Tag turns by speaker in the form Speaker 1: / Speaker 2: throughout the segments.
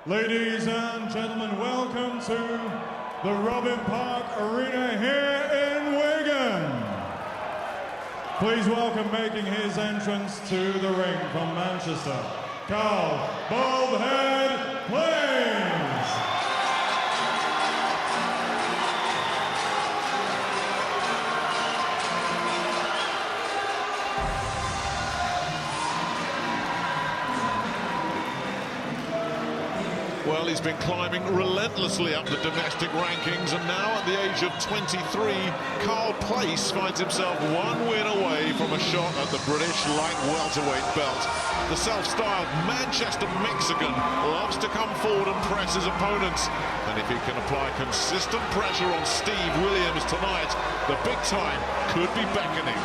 Speaker 1: Ladies and gentlemen, welcome to the Robin Park Arena here in Wigan. Please welcome, making his entrance to the ring from Manchester, Karl Baldhead Plains.
Speaker 2: Well, he's been climbing relentlessly up the domestic rankings, and now at the age of 23, Karl Place finds himself one win away from a shot at the British light welterweight belt. The self-styled Manchester Mexican loves to come forward and press his opponents, and if he can apply consistent pressure on Steve Williams tonight, the big time could be beckoning.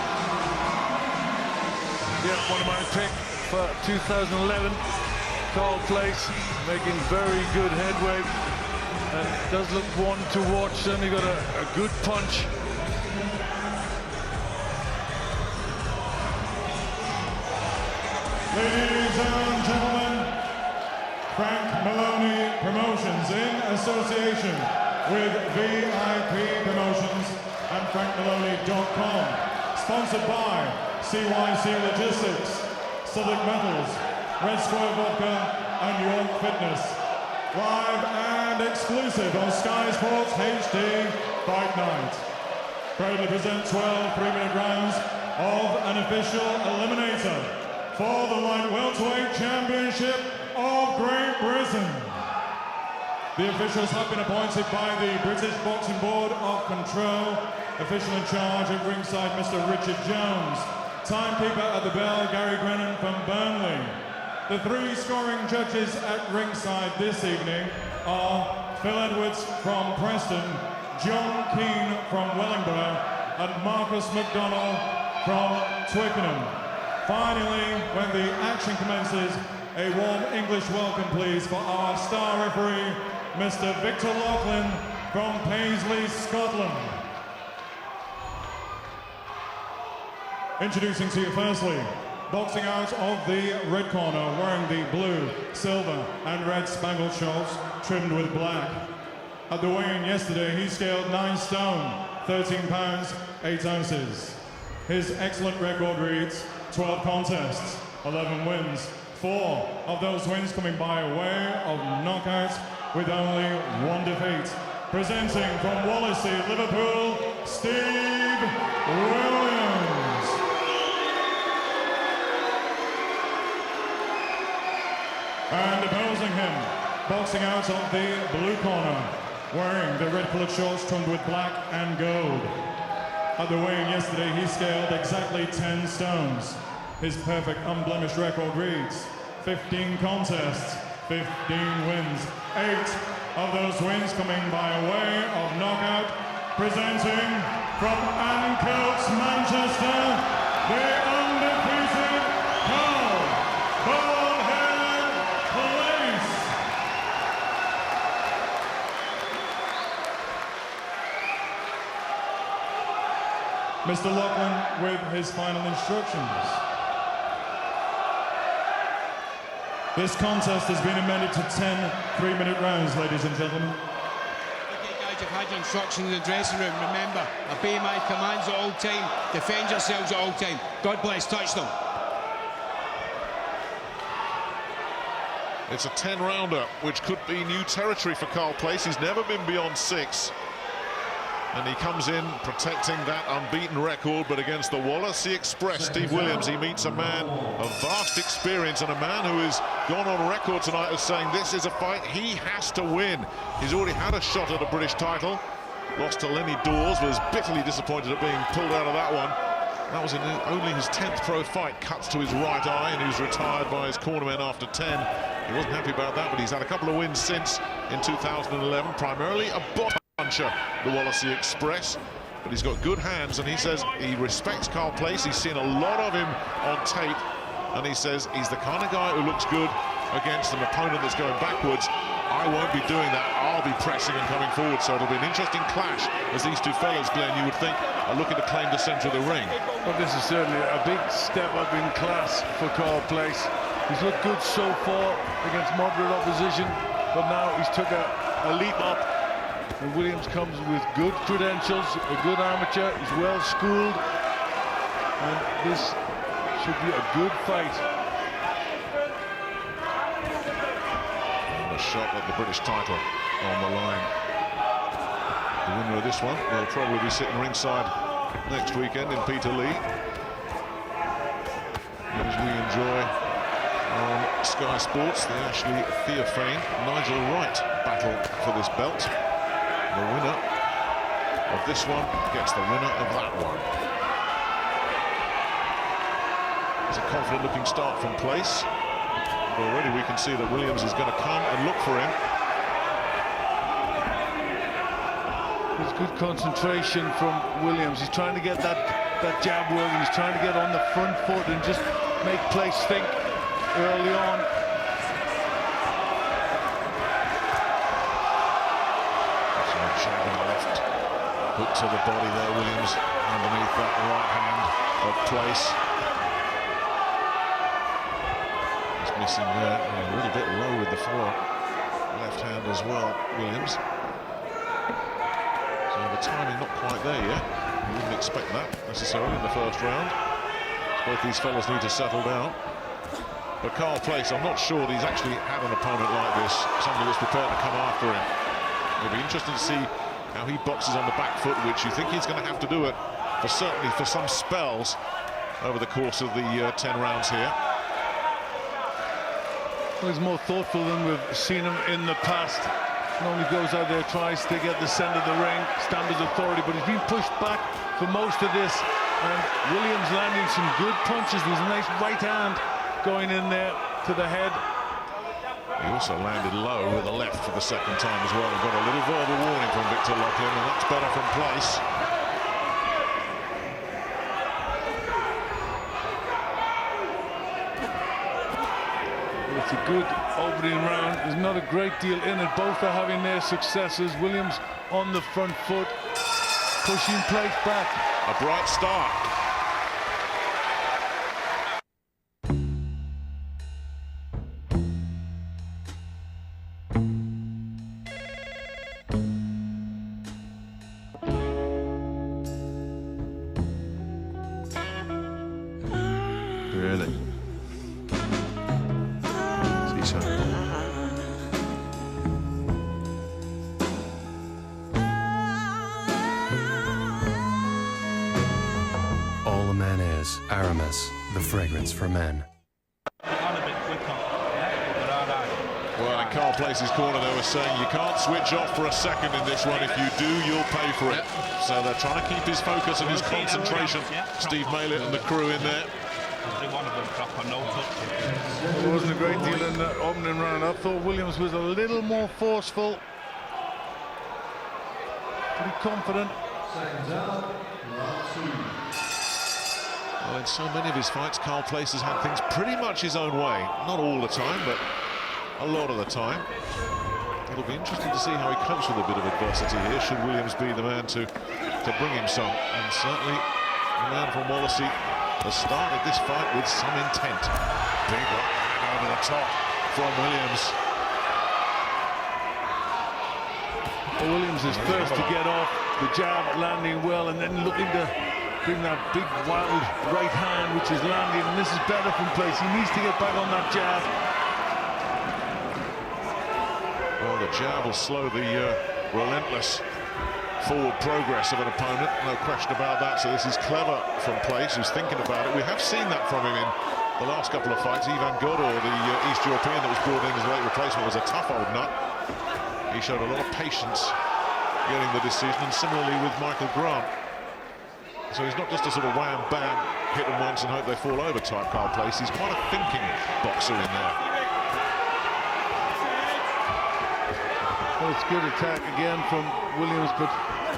Speaker 3: Yeah, one of my picks for 2011. Karl Place making very good headway and does look one to watch. Certainly got a good punch.
Speaker 1: Ladies and gentlemen, Frank Maloney Promotions in association with VIP Promotions and FrankMaloney.com, sponsored by CYC Logistics, Southern Metals, Red Square Vodka and York Fitness. Live and exclusive on Sky Sports HD Fight Night. Proudly present 12 3-minute rounds of an official eliminator for the light welterweight championship of Great Britain. The officials have been appointed by the British Boxing Board of Control. Official in charge at ringside, Mr. Richard Jones. Timekeeper at the bell, Gary Grennan from Burnley. The three scoring judges at ringside this evening are Phil Edwards from Preston, John Keane from Wellingborough, and Marcus McDonnell from Twickenham. Finally, when the action commences, a warm English welcome, please, for our star referee, Mr. Victor Loughlin from Paisley, Scotland. Introducing to you firstly, boxing out of the red corner, wearing the blue, silver and red spangled shorts trimmed with black. At the weigh-in yesterday, he scaled 9 stone, 13 pounds, 8 ounces. His excellent record reads 12 contests, 11 wins, 4 of those wins coming by way of knockout with only 1 defeat. Presenting from Wallasey, Liverpool, Steve Williams. And opposing him, boxing out of the blue corner, wearing the red-coloured shorts trimmed with black and gold. At the weigh-in yesterday, he scaled exactly 10 stones. His perfect unblemished record reads 15 contests, 15 wins, 8 of those wins coming by way of knockout. Presenting from Ancoats, Manchester, the undefeated Karl Baldhead Place. Mr. Loughlin with his final instructions. This contest has been amended to 10 3-minute rounds, ladies and gentlemen.
Speaker 4: Okay, guys, you've had your instructions in the dressing room. Remember, obey my commands at all time. Defend yourselves at all time. God bless, touch them.
Speaker 2: It's a 10-rounder, which could be new territory for Karl Place. He's never been beyond 6. And he comes in protecting that unbeaten record, but against the Wallasey Express, Steve Williams, he meets a man of vast experience and a man who has gone on record tonight as saying this is a fight he has to win. He's already had a shot at a British title, lost to Lenny Dawes, was bitterly disappointed at being pulled out of that one. That was in only his 10th pro fight. Cuts to his right eye, and he was retired by his cornermen after 10. He wasn't happy about that, but he's had a couple of wins since in 2011, primarily a bottom puncher, the Wallasey Express, but he's got good hands, and he says he respects Karl Place. He's seen a lot of him on tape, and he says he's the kind of guy who looks good against an opponent that's going backwards. I won't be doing that. I'll be pressing and coming forward, so it'll be an interesting clash as these two fellas, Glenn, you would think, are looking to claim the centre of the ring.
Speaker 3: Well, this is certainly a big step up in class for Karl Place. He's looked good so far against moderate opposition, but now he's took a leap up. And Williams comes with good credentials, a good amateur. He's well schooled, and this should be a good fight.
Speaker 2: And a shot at the British title on the line. The winner of this one will probably be sitting ringside next weekend in Peterlee, as we enjoy on Sky Sports the Ashley Theophane Nigel Wright battle for this belt. The winner of this one gets the winner of that one. It's a confident looking start from Place. Already we can see that Williams is going to come and look for him.
Speaker 3: There's good concentration from Williams. He's trying to get that jab working. He's trying to get on the front foot and just make Place think early on.
Speaker 2: So jabbing left hook to the body there, Williams, underneath that right hand of Place. He's missing there, a little bit low with the fore left hand as well, Williams. So the timing not quite there yet. You wouldn't expect that necessarily in the first round. Both these fellas need to settle down. But Karl Place, I'm not sure that he's actually had an opponent like this, somebody that's prepared to come after him. It'll be interesting to see how he boxes on the back foot, which you think he's going to have to do it for certainly for some spells over the course of the 10 rounds here.
Speaker 3: Well, he's more thoughtful than we've seen him in the past. Normally goes out there, tries to get the centre of the ring, stand as authority, but he's been pushed back for most of this. And Williams landing some good punches. There's a nice right hand going in there to the head.
Speaker 2: He also landed low with the left for the second time as well. He got a little verbal warning from Victor Lachlan, and that's better from Place.
Speaker 3: It's a good opening round. There's not a great deal in it. Both are having their successes. Williams on the front foot, pushing Place back.
Speaker 2: A bright start. Really? See so.
Speaker 5: All a man is, Aramis, the fragrance for men.
Speaker 2: Well, in Karl Place's corner, they were saying you can't switch off for a second in this one. If you do, you'll pay for it. So they're trying to keep his focus and his concentration. Steve Maylett and the crew in there.
Speaker 3: There wasn't a great deal in the opening round. I thought Williams was a little more forceful. Pretty confident.
Speaker 2: Well, in so many of his fights, Karl Place has had things pretty much his own way. Not all the time, but a lot of the time. It'll be interesting to see how he copes with a bit of adversity here, should Williams be the man to bring him some. And certainly the man from Wallasey has started this fight with some intent. Big right hand over the top from Williams.
Speaker 3: Well, Williams is first to get off, the jab landing well, and then looking to bring that big wild right hand, which is landing, and this is better from Place. He needs to get back on that jab.
Speaker 2: Well, the jab will slow the relentless forward progress of an opponent, no question about that. So this is clever from Place, who's thinking about it. We have seen that from him in the last couple of fights. Ivan Godor, the East European that was brought in as a late replacement, was a tough old nut. He showed a lot of patience getting the decision, and similarly with Michael Grant. So he's not just a sort of wham bam, hit them once and hope they fall over type Karl Place. He's quite a thinking boxer in there.
Speaker 3: Well, it's good attack again from Williams, but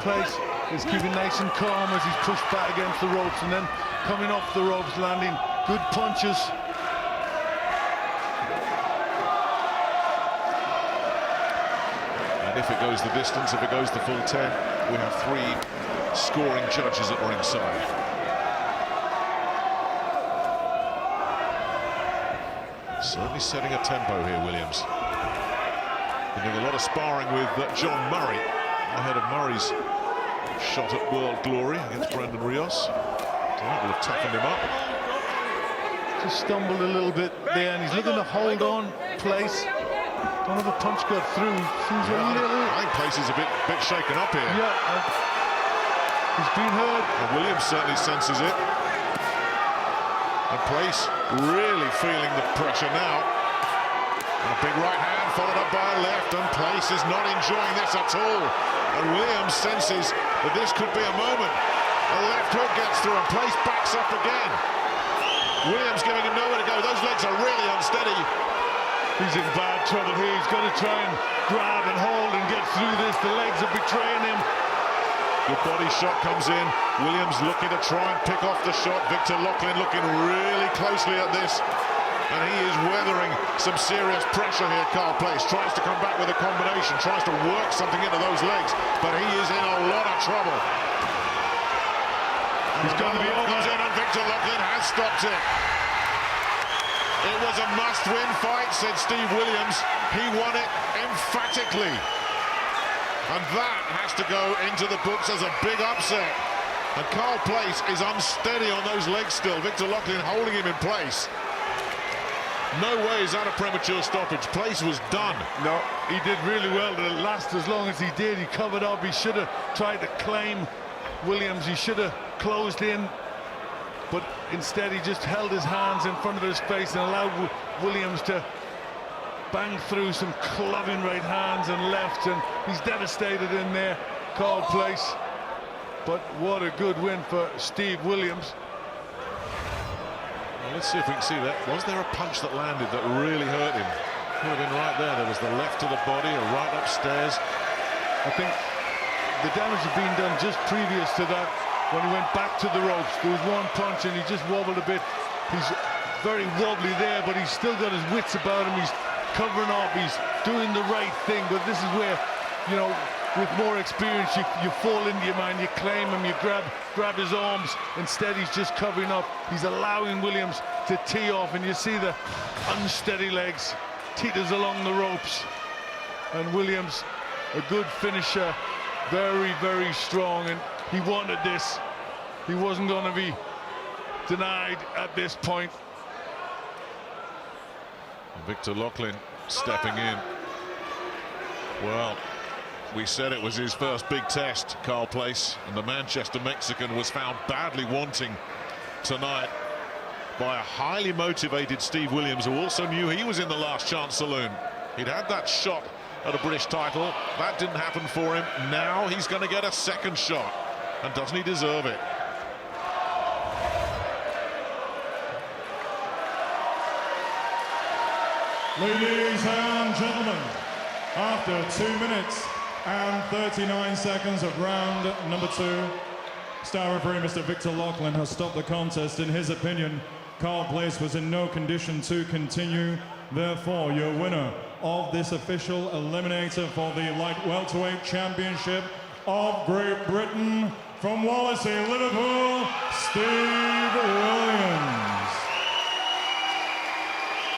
Speaker 3: Place is keeping nice and calm as he's pushed back against the ropes, and then coming off the ropes, landing good punches.
Speaker 2: And if it goes the distance, if it goes the full 10, we have 3 scoring judges at ringside. Certainly setting a tempo here, Williams. Doing a lot of sparring with John Murray ahead of Murray's shot at world glory against Brandon Rios. So that will have toughened him up.
Speaker 3: Just stumbled a little bit there, and he's looking to hold on place. Don't have a punch got through. Seems a little...
Speaker 2: I think Place is a bit shaken up here.
Speaker 3: Yeah, he's been hurt.
Speaker 2: And Williams certainly senses it. And Place really feeling the pressure now. And a big right hand followed up by a left, and Place is not enjoying this at all. And Williams senses that this could be a moment. A left hook gets through, and Place backs up again. Williams giving him nowhere to go. Those legs are really unsteady.
Speaker 3: He's in bad trouble here. He's got to try and grab and hold and get through this. The legs are betraying him.
Speaker 2: Good body shot comes in. Williams looking to try and pick off the shot. Victor Loughlin looking really closely at this. And he is weathering some serious pressure here, Karl Place. Tries to come back with a combination, tries to work something into those legs, but he is in a lot of trouble.
Speaker 3: He's got to be over.
Speaker 2: Comes in, and Victor Loughlin has stopped it. It was a must-win fight, said Steve Williams. He won it emphatically. And that has to go into the books as a big upset. And Karl Place is unsteady on those legs still. Victor Loughlin holding him in place. No way is that a premature stoppage. Place was done.
Speaker 3: No, he did really well to last as long as he did. He covered up. He should have tried to claim Williams. He should have closed in. But instead, he just held his hands in front of his face and allowed Williams to bang through some clubbing right hands and lefts, and he's devastated in there, Karl Place. But what a good win for Steve Williams.
Speaker 2: Well, let's see if we can see that. Was there a punch that landed that really hurt him? Could have been right there. There was the left to the body, a right upstairs.
Speaker 3: I think the damage had been done just previous to that, when he went back to the ropes. There was one punch and he just wobbled a bit. He's very wobbly there, but he's still got his wits about him. He's covering up, he's doing the right thing. But this is where, you know, with more experience, you fall into your man, you claim him, you grab his arms. Instead, he's just covering up. He's allowing Williams to tee off, and you see the unsteady legs, teeters along the ropes. And Williams, a good finisher, very, very strong, and he wanted this. He wasn't going to be denied at this point.
Speaker 2: Victor Loughlin stepping in. Well, we said it was his first big test, Karl Place, and the Manchester Mexican was found badly wanting tonight by a highly motivated Steve Williams, who also knew he was in the last chance saloon. He'd had that shot at a British title. That didn't happen for him. Now he's going to get a second shot. And doesn't he deserve it?
Speaker 1: Ladies and gentlemen, after 2 minutes and 39 seconds of round number 2, star referee Mr. Victor Loughlin has stopped the contest. In his opinion, Karl Place was in no condition to continue. Therefore, your winner of this official eliminator for the light welterweight championship of Great Britain, from Wallasey, Liverpool, Steve Williams.